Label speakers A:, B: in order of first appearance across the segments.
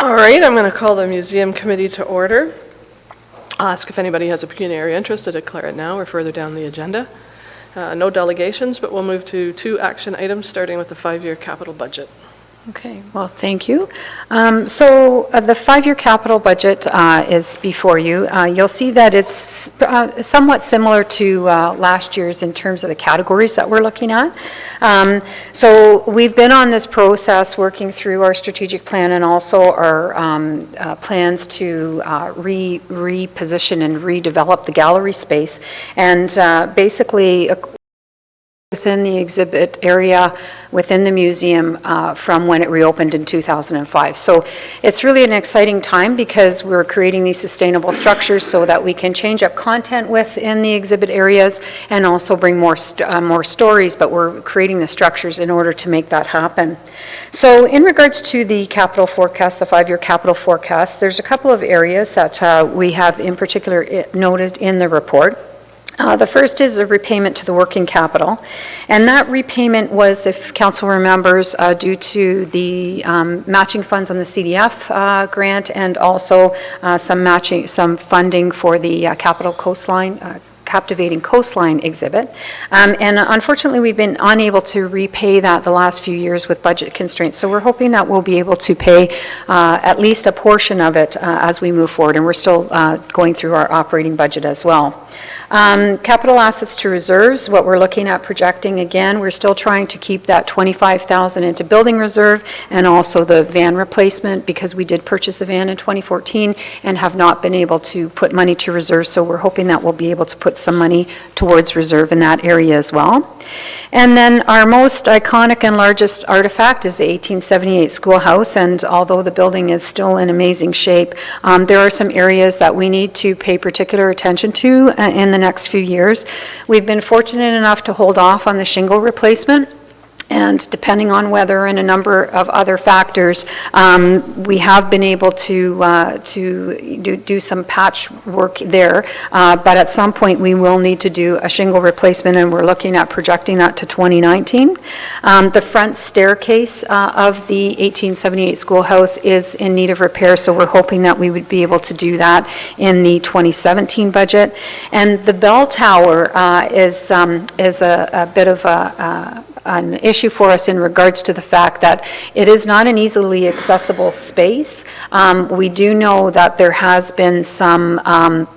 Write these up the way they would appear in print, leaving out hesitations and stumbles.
A: All right, I'm going to call the Museum Committee to order. I'll ask if anybody has a pecuniary interest to declare it now or further down the agenda. No delegations, but we'll move to 2 action items, starting with the 5-year capital budget.
B: Okay, well, thank you. The 5-year capital budget is before you. You'll see that it's somewhat similar to last year's in terms of the categories that we're looking at. So we've been on this process working through our strategic plan and also our plans to reposition and redevelop the gallery space. And basically, within the exhibit area within the museum from when it reopened in 2005. So it's really an exciting time because we're creating these sustainable structures so that we can change up content within the exhibit areas and also bring more stories, but we're creating the structures in order to make that happen. So in regards to the capital forecast, the 5-year capital forecast, there's a couple of areas that we have in particular noted in the report. The first is a repayment to the working capital, and that repayment was, if council remembers, due to the matching funds on the CDF grant and also some funding for the Capital Coastline Captivating Coastline exhibit. And unfortunately, we've been unable to repay that the last few years with budget constraints. So we're hoping that we'll be able to pay at least a portion of it as we move forward. And we're still going through our operating budget as well. Capital assets to reserves, what we're looking at projecting, again, we're still trying to keep that $25,000 into building reserve and also the van replacement because we did purchase the van in 2014 and have not been able to put money to reserve. So we're hoping that we'll be able to put some money towards reserve in that area as well. And then our most iconic and largest artifact is the 1878 schoolhouse, and although the building is still in amazing shape, there are some areas that we need to pay particular attention to in the next few years. We've been fortunate enough to hold off on the shingle replacement. And depending on weather and a number of other factors, we have been able to do some patch work there. But at some point, we will need to do a shingle replacement, and we're looking at projecting that to 2019. The front staircase of the 1878 schoolhouse is in need of repair, so we're hoping that we would be able to do that in the 2017 budget. And the bell tower is a bit of an issue for us in regards to the fact that it is not an easily accessible space. We do know that there has been some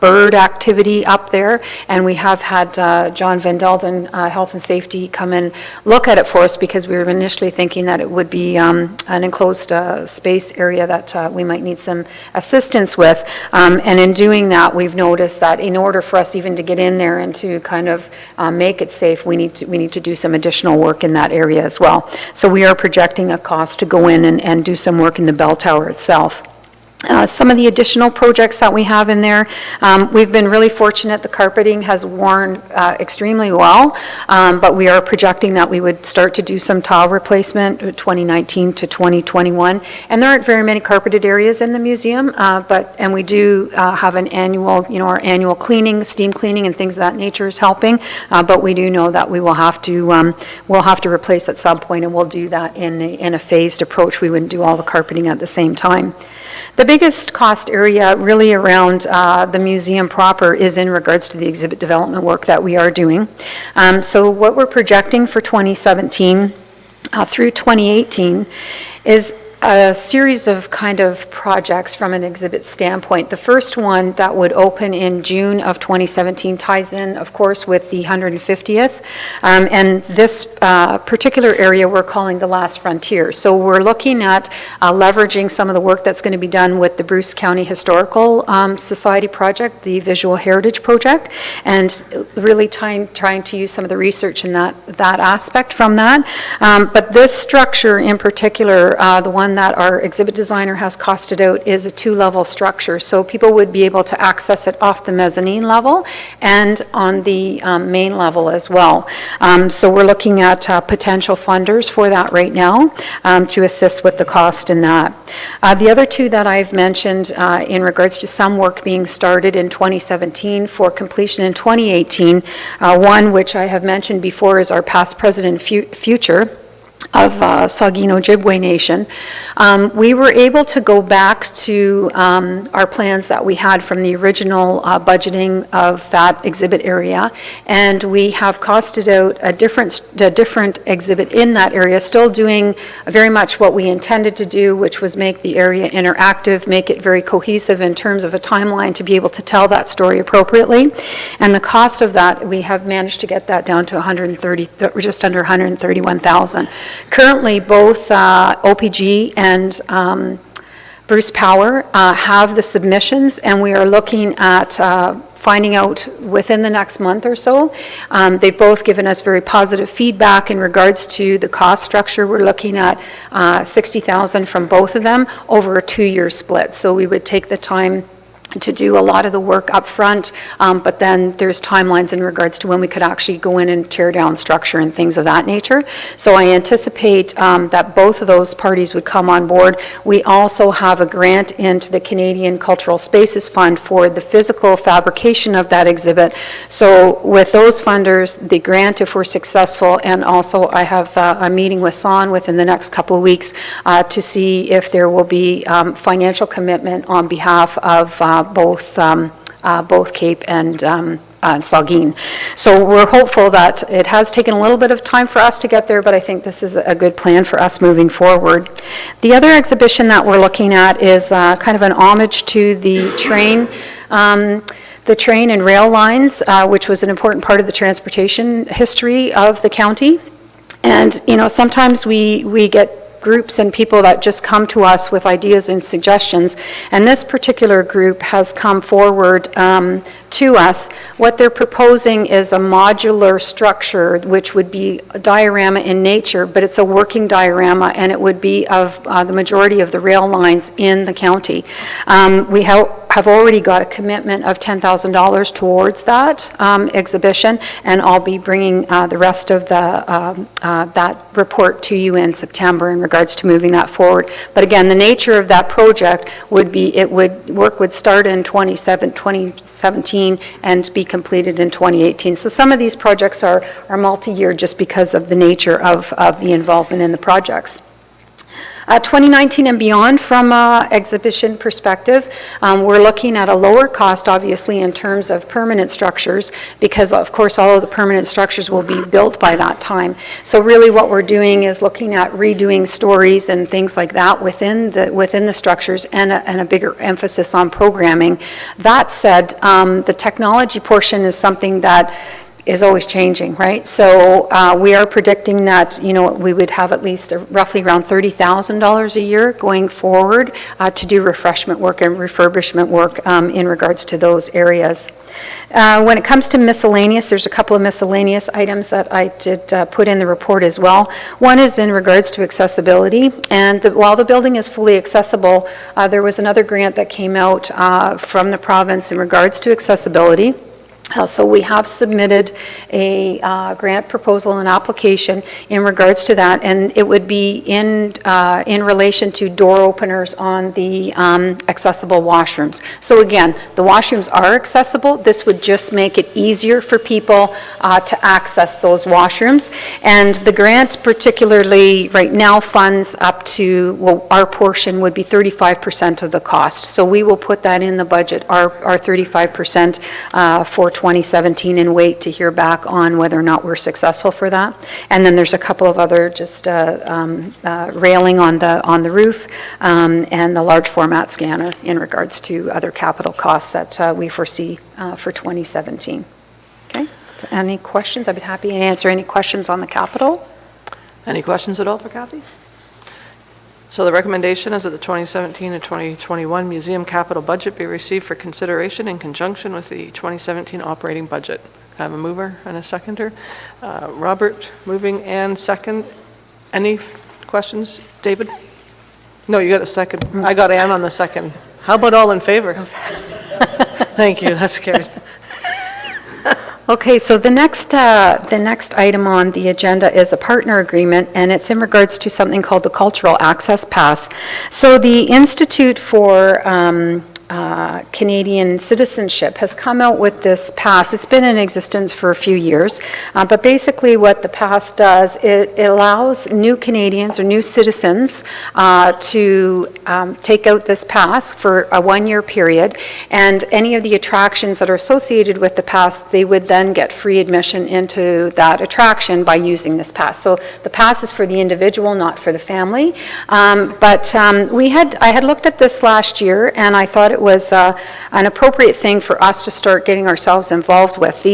B: bird activity up there, and we have had John Van Delden, Health and Safety, come and look at it for us because we were initially thinking that it would be an enclosed space area that we might need some assistance with. And in doing that, we've noticed that in order for us even to get in there and to kind of make it safe, we need to do some additional work in that area as well. So we are projecting a cost to go in and do some work in the bell tower itself. Some of the additional projects that we have in there, we've been really fortunate. The carpeting has worn extremely well, but we are projecting that we would start to do some tile replacement 2019 to 2021. And there aren't very many carpeted areas in the museum, and we do have an annual, our annual cleaning, steam cleaning and things of that nature is helping, but we do know that we will have to, we'll have to replace at some point, and we'll do that in a phased approach. We wouldn't do all the carpeting at the same time. The biggest cost area really around the museum proper is in regards to the exhibit development work that we are doing. So what we're projecting for 2017 through 2018 is a series of kind of projects from an exhibit standpoint. The first one that would open in June of 2017 ties in, of course, with the 150th. And this particular area we're calling the Last Frontier. So we're looking at leveraging some of the work that's going to be done with the Bruce County Historical Society project, the Visual Heritage Project, and really trying to use some of the research in that aspect from that. But this structure in particular, the one that our exhibit designer has costed out, is a 2-level structure. So people would be able to access it off the mezzanine level and on the main level as well. So we're looking at potential funders for that right now to assist with the cost in that. The other 2 that I've mentioned in regards to some work being started in 2017 for completion in 2018, one which I have mentioned before is our past, present, and future. Saugeen Ojibwe Nation. We were able to go back to our plans that we had from the original budgeting of that exhibit area, and we have costed out a different exhibit in that area, still doing very much what we intended to do, which was make the area interactive, make it very cohesive in terms of a timeline to be able to tell that story appropriately. And the cost of that, we have managed to get that down to just under 131,000. Currently, both OPG and Bruce Power have the submissions, and we are looking at finding out within the next month or so. They've both given us very positive feedback in regards to the cost structure. We're looking at 60,000 from both of them over a 2-year split. So we would take the time to do a lot of the work up front, but then there's timelines in regards to when we could actually go in and tear down structure and things of that nature. So I anticipate that both of those parties would come on board. We also have a grant into the Canadian Cultural Spaces Fund for the physical fabrication of that exhibit. So with those funders, the grant, if we're successful, and also I have a meeting with SON within the next couple of weeks to see if there will be financial commitment on behalf of both Cape and Saugeen. So we're hopeful that it has taken a little bit of time for us to get there, but I think this is a good plan for us moving forward. The other exhibition that we're looking at is kind of an homage to the train and rail lines, which was an important part of the transportation history of the county. And, you know, sometimes we get groups and people that just come to us with ideas and suggestions, and this particular group has come forward to us. What they're proposing is a modular structure, which would be a diorama in nature, but it's a working diorama, and it would be of the majority of the rail lines in the county. We have already got a commitment of $10,000 towards that exhibition, and I'll be bringing the rest of that report to you in September in regards to moving that forward. But again, the nature of that project would be work would start in 2017 and be completed in 2018. So some of these projects are multi-year just because of the nature of the involvement in the projects. 2019 and beyond, from an exhibition perspective, we're looking at a lower cost, obviously, in terms of permanent structures, because of course all of the permanent structures will be built by that time. So really what we're doing is looking at redoing stories and things like that within the structures, and a bigger emphasis on programming. That said, the technology portion is something that is always changing, right? So we are predicting that, you know, we would have at least roughly around $30,000 a year going forward to do refreshment work and refurbishment work in regards to those areas. When it comes to miscellaneous, there's a couple of miscellaneous items that I did put in the report as well. One is in regards to accessibility, and while the building is fully accessible, there was another grant that came out from the province in regards to accessibility. So we have submitted a grant proposal and application in regards to that, and it would be in relation to door openers on the accessible washrooms. So again, the washrooms are accessible. This would just make it easier for people to access those washrooms. And the grant particularly right now funds up to, well, our portion would be 35% of the cost. So we will put that in the budget, our 35% for 2017, and wait to hear back on whether or not we're successful for that. And then there's a couple of other just railing on the roof and the large format scanner in regards to other capital costs that we foresee for 2017. Okay, so any questions? I'd be happy to answer any questions on the capital.
A: Any questions at all for Kathy? So the recommendation is that the 2017 and 2021 museum capital budget be received for consideration in conjunction with the 2017 operating budget. I have a mover and a seconder. Robert moving and second. Any questions? David? No, you got a second. I got Ann on the second. How about all in favor? Thank you, that's carried.
B: Okay, so the next item on the agenda is a partner agreement, and it's in regards to something called the Cultural Access Pass. So the Institute for Canadian Citizenship has come out with this pass. It's been in existence for a few years, but basically what the pass does, it allows new Canadians or new citizens to take out this pass for a one-year period, and any of the attractions that are associated with the pass, they would then get free admission into that attraction by using this pass. So the pass is for the individual, not for the family. I had looked at this last year, and I thought it was an appropriate thing for us to start getting ourselves involved with.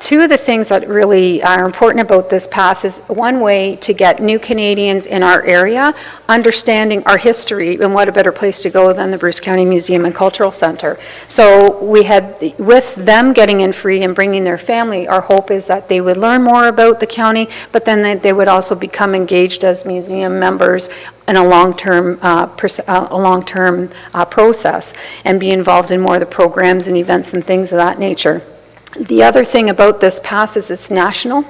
B: Two of the things that really are important about this pass is one way to get new Canadians in our area understanding our history, and what a better place to go than the Bruce County Museum and Cultural Centre. So we had, with them getting in free and bringing their family, our hope is that they would learn more about the county, but then they would also become engaged as museum members in a long-term process and be involved in more of the programs and events and things of that nature. The other thing about this pass is it's national,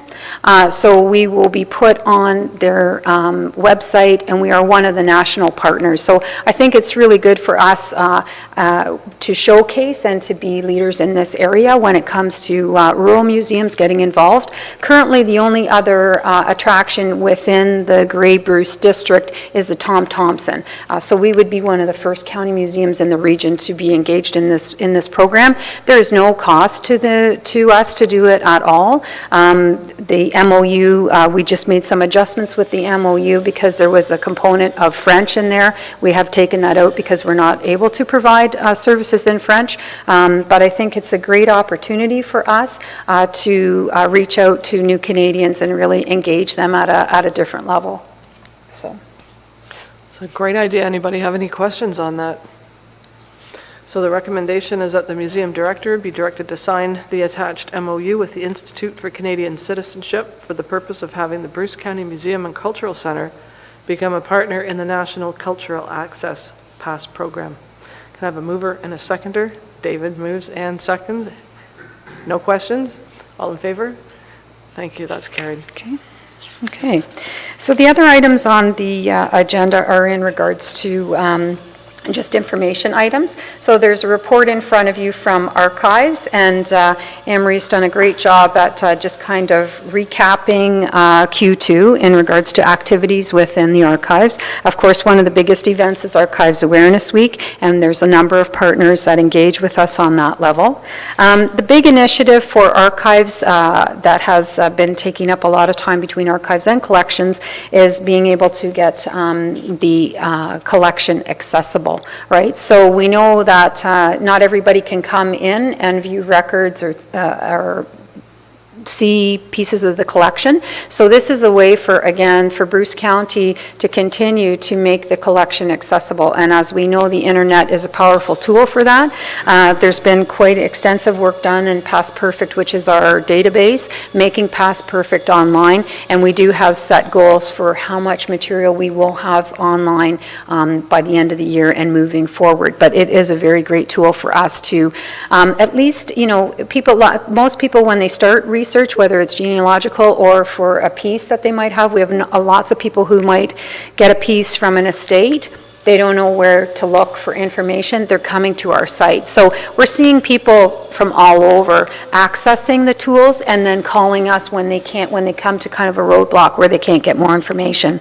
B: so we will be put on their website, and we are one of the national partners. So I think it's really good for us to showcase and to be leaders in this area when it comes to rural museums getting involved. Currently, the only other attraction within the Grey Bruce district is the Tom Thompson. So we would be one of the first county museums in the region to be engaged in this program. There is no cost to us to do it at all. The MOU, we just made some adjustments with the MOU because there was a component of French in there. We have taken that out because we're not able to provide services in French, but I think it's a great opportunity for us to reach out to new Canadians and really engage them at a different level. So.
A: It's a great idea. Anybody have any questions on that? So the recommendation is that the museum director be directed to sign the attached MOU with the Institute for Canadian Citizenship for the purpose of having the Bruce County Museum and Cultural Centre become a partner in the National Cultural Access Pass program. Can I have a mover and a seconder? David moves and seconds. No questions? All in favor? Thank you, that's carried.
B: Okay. So the other items on the agenda are in regards to just information items. So there's a report in front of you from Archives, and Anne-Marie's done a great job at just kind of recapping Q2 in regards to activities within the Archives. Of course, one of the biggest events is Archives Awareness Week, and there's a number of partners that engage with us on that level. The big initiative for Archives that has been taking up a lot of time between Archives and Collections is being able to get the collection accessible. Right, so we know that not everybody can come in and view records or see pieces of the collection. So this is a way for Bruce County to continue to make the collection accessible. And as we know, the internet is a powerful tool for that. There's been quite extensive work done in Past Perfect, which is our database, making Past Perfect online. And we do have set goals for how much material we will have online by the end of the year and moving forward. But it is a very great tool for us to at least, most people when they start research, whether it's genealogical or for a piece that they might have. We have lots of people who might get a piece from an estate. They don't know where to look for information. They're coming to our site. So we're seeing people from all over accessing the tools and then calling us when they come to kind of a roadblock where they can't get more information.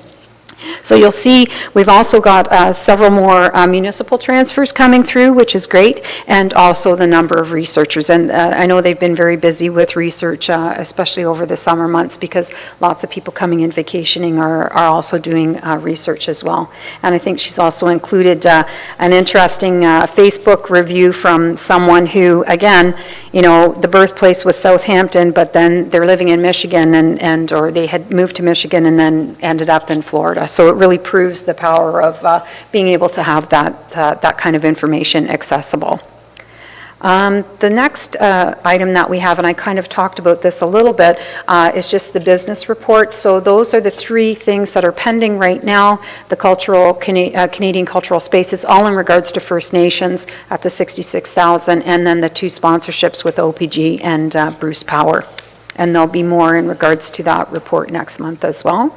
B: So you'll see we've also got several more municipal transfers coming through, which is great, and also the number of researchers. And I know they've been very busy with research, especially over the summer months, because lots of people coming in vacationing are also doing research as well. And I think she's also included an interesting Facebook review from someone who, again, the birthplace was Southampton, but then they're living in Michigan or they had moved to Michigan and then ended up in Florida. So it really proves the power of being able to have that kind of information accessible. The next item that we have, and I kind of talked about this a little bit, is just the business report. So those are the three things that are pending right now. The Canadian cultural spaces, all in regards to First Nations at the $66,000, and then the two sponsorships with OPG and Bruce Power. And there'll be more in regards to that report next month as well.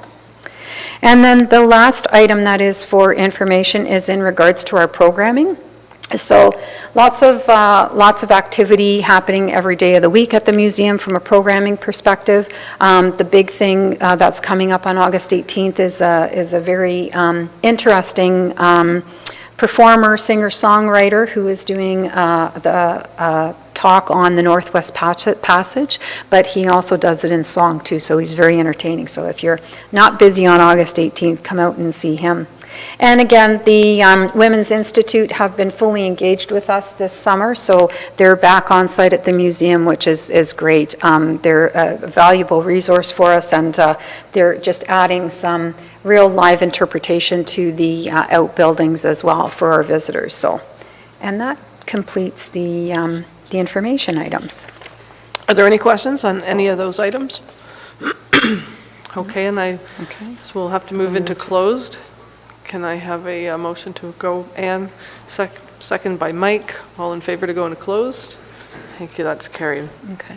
B: And then the last item that is for information is in regards to our programming. So lots of activity happening every day of the week at the museum from a programming perspective. The big thing that's coming up on August 18th is a very interesting performer, singer-songwriter who is doing the talk on the Northwest Passage, but he also does it in song too, so he's very entertaining. So if you're not busy on August 18th, come out and see him. And again, the Women's Institute have been fully engaged with us this summer, so they're back on site at the museum, which is great. They're a valuable resource for us, and they're just adding some real live interpretation to the outbuildings as well for our visitors. So, and that completes the information items.
A: Are there any questions on any of those items? Okay, and so we'll have to move into closed. Can I have a motion to go? Ann, second by Mike. All in favor to go into closed? Thank you, that's carried.
B: Okay.